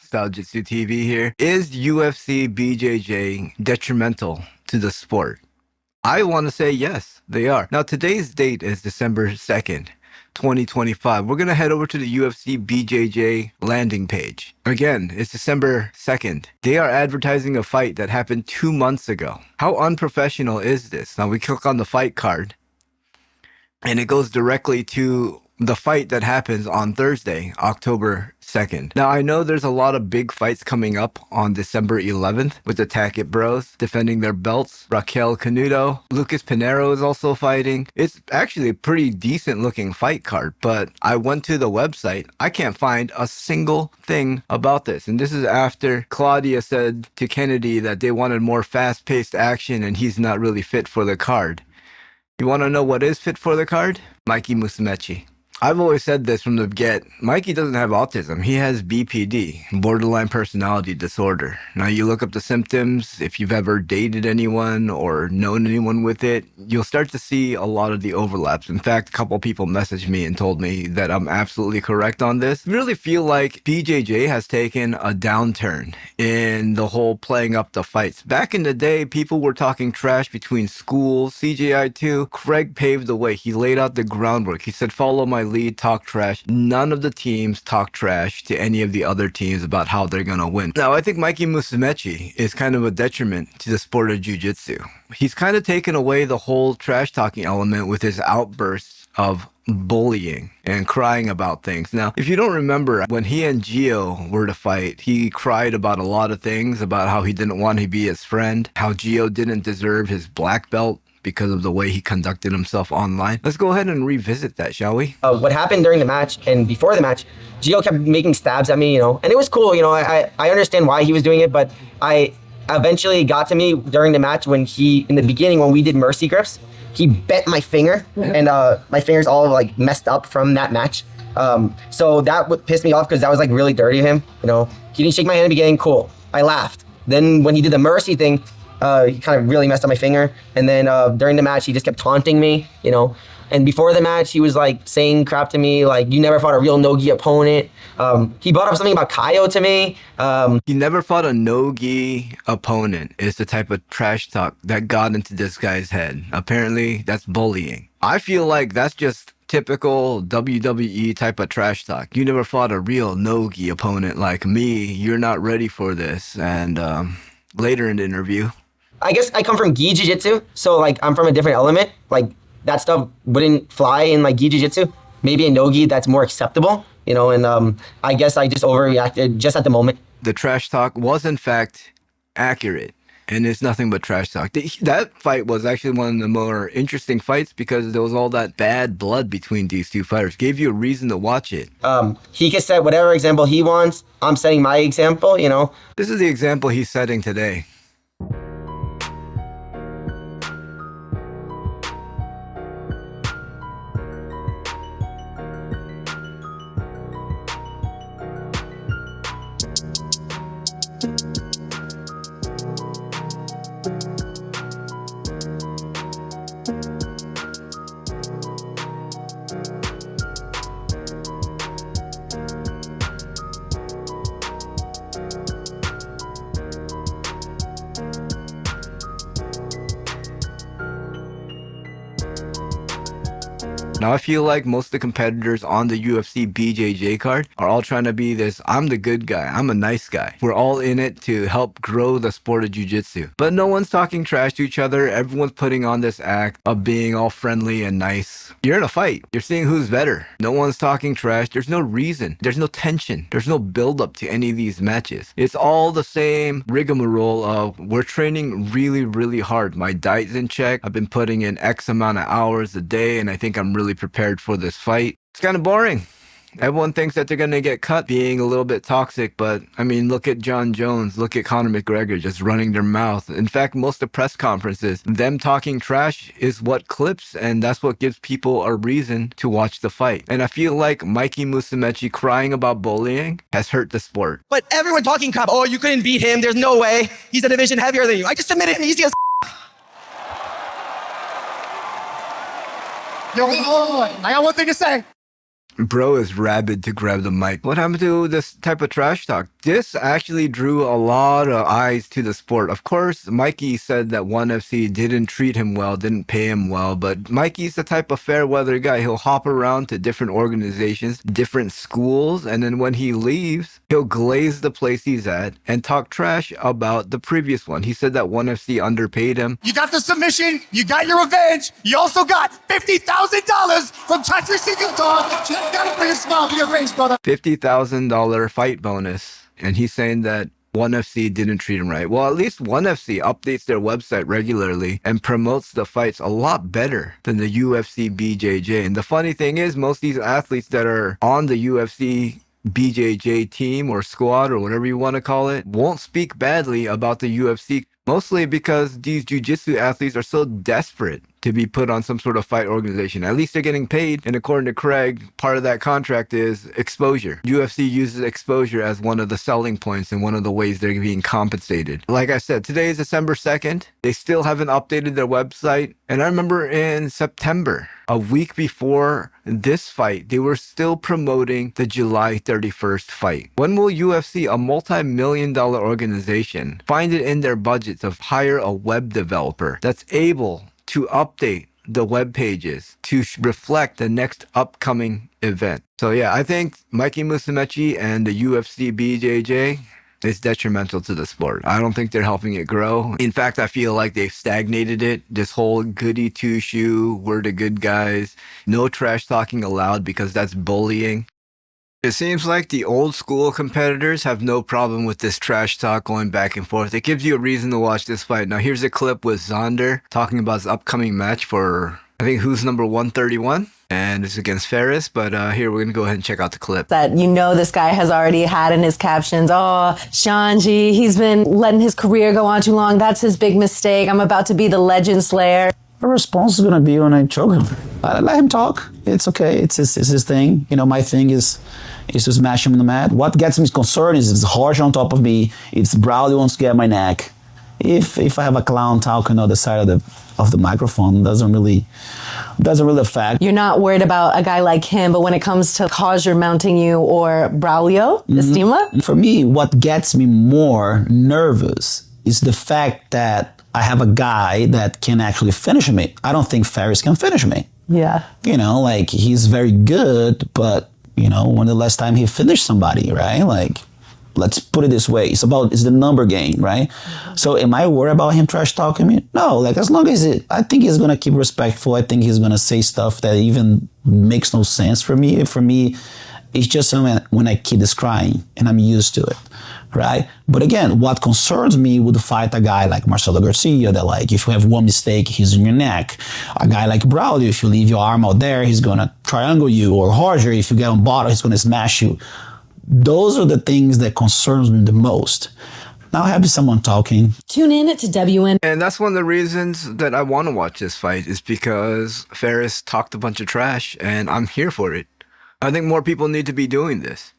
Style Jitsu TV here. Is UFC BJJ detrimental to the sport? I want to say yes, they are. Now, today's date is December 2nd, 2025. We're going to head over to the UFC BJJ landing page. Again, it's December 2nd. They are advertising a fight that happened 2 months ago. How unprofessional is this? Now, we click on the fight card, and it goes directly to the fight that happens on Thursday, October 2nd. Now, I know there's a lot of big fights coming up on December 11th with the Tackett Bros defending their belts. Raquel Canuto, Lucas Pinheiro is also fighting. It's actually a pretty decent looking fight card, but I went to the website. I can't find a single thing about this. And this is after Claudia said to Kennedy that they wanted more fast-paced action and he's not really fit for the card. You want to know what is fit for the card? Mikey Musumeci. I've always said this from the get. Mikey doesn't have autism. He has BPD, borderline personality disorder. Now, you look up the symptoms. If you've ever dated anyone or known anyone with it, you'll start to see a lot of the overlaps. In fact, a couple people messaged me and told me that I'm absolutely correct on this. I really feel like BJJ has taken a downturn in the whole playing up the fights. Back in the day, people were talking trash between schools. CJI2, Craig paved the way. He laid out the groundwork. He said, follow my lead, talk trash. None of the teams talk trash to any of the other teams about how they're going to win. Now, I think Mikey Musumeci is kind of a detriment to the sport of jiu-jitsu. He's kind of taken away the whole trash talking element with his outbursts of bullying and crying about things. Now, if you don't remember, when he and Gio were to fight, he cried about a lot of things, about how he didn't want to be his friend, how Gio didn't deserve his black belt because of the way he conducted himself online. Let's go ahead and revisit that, shall we? What happened during the match and before the match, Gio kept making stabs at me, and it was cool. I understand why he was doing it, but I eventually got to me during the match when in the beginning, when we did mercy grips, he bent my finger and my finger's all like messed up from that match. So that pissed me off because that was like really dirty of him. He didn't shake my hand in the beginning, cool. I laughed. Then when he did the mercy thing, he kind of really messed up my finger. And then during the match, he just kept taunting me, And before the match, he was like saying crap to me, like, you never fought a real no-gi opponent. He brought up something about Kaio to me. He never fought a no-gi opponent is the type of trash talk that got into this guy's head. Apparently, that's bullying. I feel like that's just typical WWE type of trash talk. You never fought a real no-gi opponent like me. You're not ready for this. And later in the interview, I guess I come from gi jiu-jitsu, so like I'm from a different element. Like that stuff wouldn't fly in like gi jiu-jitsu. Maybe in no-gi that's more acceptable, and I guess I just overreacted just at the moment. The trash talk was in fact accurate, and it's nothing but trash talk. That fight was actually one of the more interesting fights because there was all that bad blood between these two fighters. Gave you a reason to watch it. He can set whatever example he wants. I'm setting my example, This is the example he's setting today. Now, I feel like most of the competitors on the UFC BJJ card are all trying to be this, I'm the good guy, I'm a nice guy. We're all in it to help grow the sport of jiu-jitsu. But no one's talking trash to each other. Everyone's putting on this act of being all friendly and nice. You're in a fight. You're seeing who's better. No one's talking trash. There's no reason. There's no tension. There's no build-up to any of these matches. It's all the same rigmarole of we're training really, really hard. My diet's in check. I've been putting in X amount of hours a day, and I think I'm really prepared for this fight. It's kind of boring. Everyone thinks that they're going to get cut being a little bit toxic, but I mean, look at John Jones, look at Conor McGregor just running their mouth. In fact, most of press conferences, them talking trash is what clips, and that's what gives people a reason to watch the fight. And I feel like Mikey Musumeci crying about bullying has hurt the sport. But everyone talking crap, oh, you couldn't beat him, there's no way, he's a division heavier than you. I just submitted him easy as Yo, I got one thing to say. Bro is rabid to grab the mic. What happened to this type of trash talk? This actually drew a lot of eyes to the sport. Of course, Mikey said that ONE FC didn't treat him well, didn't pay him well, but Mikey's the type of fair weather guy. He'll hop around to different organizations, different schools, and then when he leaves, he'll glaze the place he's at and talk trash about the previous one. He said that ONE FC underpaid him. You got the submission. You got your revenge. You also got $50,000 from Touchy Single Dog. Just gotta bring a smile to your face, brother. $50,000 fight bonus. And he's saying that ONE FC didn't treat him right. Well, at least ONE FC updates their website regularly and promotes the fights a lot better than the UFC BJJ. And the funny thing is, most of these athletes that are on the UFC BJJ team or squad or whatever you want to call it won't speak badly about the UFC, mostly because these jiu-jitsu athletes are so desperate to be put on some sort of fight organization. At least they're getting paid. And according to Craig, part of that contract is exposure. UFC uses exposure as one of the selling points and one of the ways they're being compensated. Like I said, today is December 2nd. They still haven't updated their website. And I remember in September, a week before this fight, they were still promoting the July 31st fight. When will UFC, a multi-million-dollar organization, find it in their budget to hire a web developer that's able to update the web pages to reflect the next upcoming event? So yeah, I think Mikey Musumeci and the UFC BJJ is detrimental to the sport. I don't think they're helping it grow. In fact, I feel like they've stagnated it. This whole goody two-shoe, we're the good guys, no trash talking allowed because that's bullying. It seems like the old school competitors have no problem with this trash talk going back and forth. It gives you a reason to watch this fight. Now, here's a clip with Zonder talking about his upcoming match for, I think, who's number 131? And it's against Ferris. But here, we're going to go ahead and check out the clip. That this guy has already had in his captions, oh, Shanji, he's been letting his career go on too long. That's his big mistake. I'm about to be the legend slayer. The response is going to be when I choke him. I let him talk. It's okay. It's his thing. My thing is to smash him in the mat. What gets me concerned is it's harsh on top of me. It's Braulio wants to get my neck. If I have a clown talking on the side of the microphone, doesn't really affect. You're not worried about a guy like him, but when it comes to Kosher mounting you or Braulio, Estima? For me, what gets me more nervous is the fact that I have a guy that can actually finish me. I don't think Ferris can finish me. Yeah. He's very good, but, when the last time he finished somebody, right? Let's put it this way. It's the number game, right? So am I worried about him trash talking me? No, as long as I think he's going to keep respectful. I think he's going to say stuff that even makes no sense for me. For me, it's just when I kid is crying and I'm used to it, right? But again, what concerns me would fight a guy like Marcelo Garcia that if you have one mistake, he's in your neck. A guy like Braulio, if you leave your arm out there, he's going to triangle you. Or Roger, if you get on bottom, he's going to smash you. Those are the things that concerns me the most. Now I have someone talking. Tune in to WN. And that's one of the reasons that I want to watch this fight is because Ferris talked a bunch of trash and I'm here for it. I think more people need to be doing this.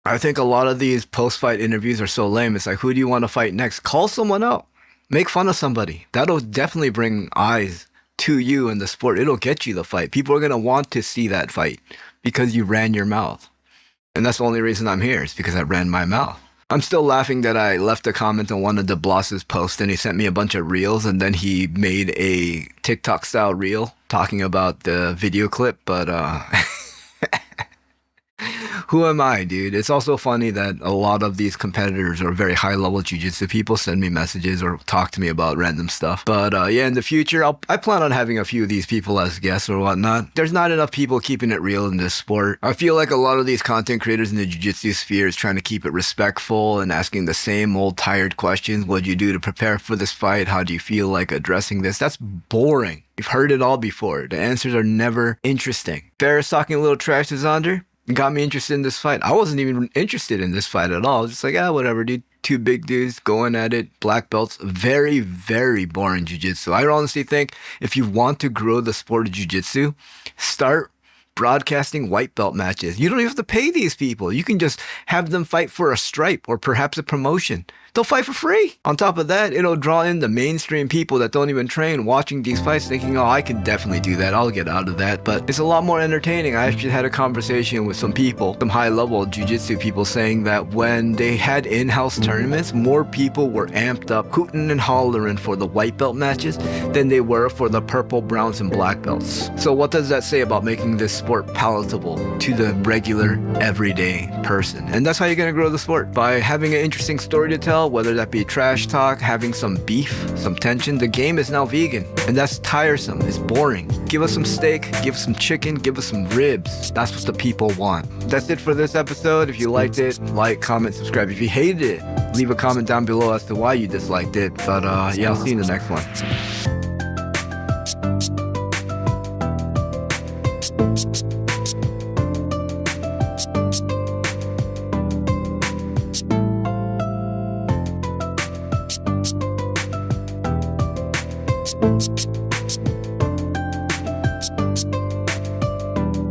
I think a lot of these post-fight interviews are so lame. It's like, who do you want to fight next? Call someone out. Make fun of somebody. That'll definitely bring eyes to you in the sport. It'll get you the fight. People are going to want to see that fight because you ran your mouth. And that's the only reason I'm here is because I ran my mouth. I'm still laughing that I left a comment on one of DeBlas's posts and he sent me a bunch of reels and then he made a TikTok style reel talking about the video clip. But who am I, dude? It's also funny that a lot of these competitors are very high-level jiu-jitsu people, send me messages or talk to me about random stuff. But yeah, in the future, I plan on having a few of these people as guests or whatnot. There's not enough people keeping it real in this sport. I feel like a lot of these content creators in the jiu-jitsu sphere is trying to keep it respectful and asking the same old tired questions. What'd you do to prepare for this fight? How do you feel like addressing this? That's boring. You've heard it all before. The answers are never interesting. Ferris talking a little trash to Zonder got me interested in this fight. I wasn't even interested in this fight at all. Just like, whatever, dude. Two big dudes going at it, black belts. Very, very boring jiu-jitsu. I honestly think if you want to grow the sport of jiu-jitsu, start broadcasting white belt matches. You don't even have to pay these people. You can just have them fight for a stripe or perhaps a promotion. they'll fight for free. On top of that, it'll draw in the mainstream people that don't even train watching these fights thinking, oh, I can definitely do that. I'll get out of that. But it's a lot more entertaining. I actually had a conversation with some people, some high-level jiu-jitsu people, saying that when they had in-house tournaments, more people were amped up, hooting and hollering for the white belt matches than they were for the purple, browns, and black belts. So what does that say about making this sport palatable to the regular, everyday person? And that's how you're going to grow the sport, by having an interesting story to tell, whether that be trash talk, having some beef, some tension. The game is now vegan, and that's tiresome. It's boring. Give us some steak, give us some chicken, give us some ribs. That's what the people want. That's it for this episode. If you liked it, like, comment, subscribe. If you hated it, leave a comment down below as to why you disliked it. But yeah, I'll see you in the next one.